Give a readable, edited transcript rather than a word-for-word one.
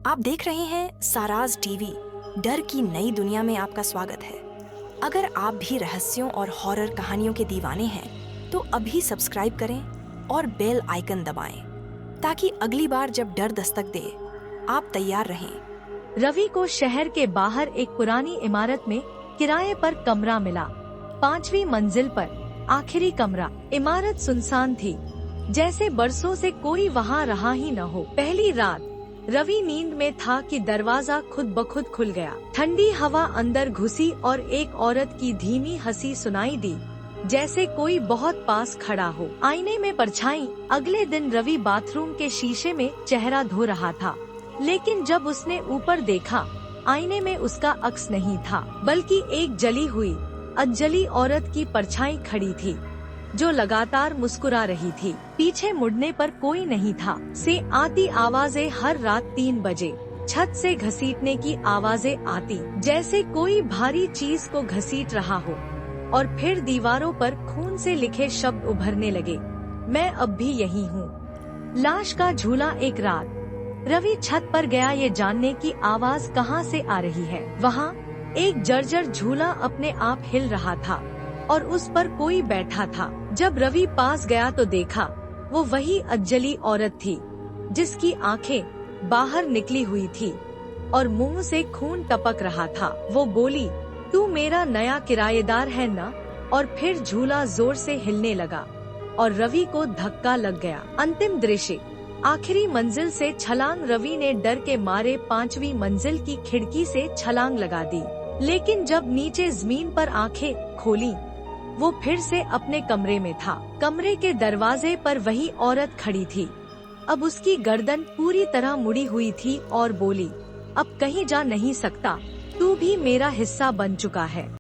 आप देख रहे हैं साराज टीवी। डर की नई दुनिया में आपका स्वागत है। अगर आप भी रहस्यों और हॉरर कहानियों के दीवाने हैं, तो अभी सब्सक्राइब करें और बेल आइकन दबाएं, ताकि अगली बार जब डर दस्तक दे, आप तैयार रहें। रवि को शहर के बाहर एक पुरानी इमारत में किराए पर कमरा मिला। 5वीं मंजिल पर आखिरी कमरा। इमारत सुनसान थी, जैसे बरसों से कोई वहाँ रहा ही न हो। पहली रात रवि नींद में था कि दरवाजा खुद ब खुद खुल गया। ठंडी हवा अंदर घुसी और एक औरत की धीमी हंसी सुनाई दी, जैसे कोई बहुत पास खड़ा हो। आईने में परछाई। अगले दिन रवि बाथरूम के शीशे में चेहरा धो रहा था, लेकिन जब उसने ऊपर देखा, आईने में उसका अक्स नहीं था, बल्कि एक जली हुई अधजली औरत की परछाई खड़ी थी, जो लगातार मुस्कुरा रही थी। पीछे मुड़ने पर कोई नहीं था। से आती आवाजें हर रात 3 बजे। छत से घसीटने की आवाजें आती, जैसे कोई भारी चीज को घसीट रहा हो। और फिर दीवारों पर खून से लिखे शब्द उभरने लगे, मैं अब भी यही हूँ। लाश का झूला। एक रात रवि छत पर गया ये जानने की आवाज कहाँ से आ रही है। वहाँ एक जर्जर झूला अपने आप हिल रहा था और उस पर कोई बैठा था। जब रवि पास गया तो देखा, वो वही अधजली औरत थी, जिसकी आंखें बाहर निकली हुई थी और मुंह से खून टपक रहा था। वो बोली, तू मेरा नया किराएदार है ना? और फिर झूला जोर से हिलने लगा और रवि को धक्का लग गया। अंतिम दृश्य। आखिरी मंजिल से छलांग। रवि ने डर के मारे 5वीं मंजिल की खिड़की से छलांग लगा दी, लेकिन जब नीचे जमीन पर आंखें खोली, वो फिर से अपने कमरे में था। कमरे के दरवाजे पर वही औरत खड़ी थी। अब उसकी गर्दन पूरी तरह मुड़ी हुई थी और बोली, अब कहीं जा नहीं सकता, तू भी मेरा हिस्सा बन चुका है।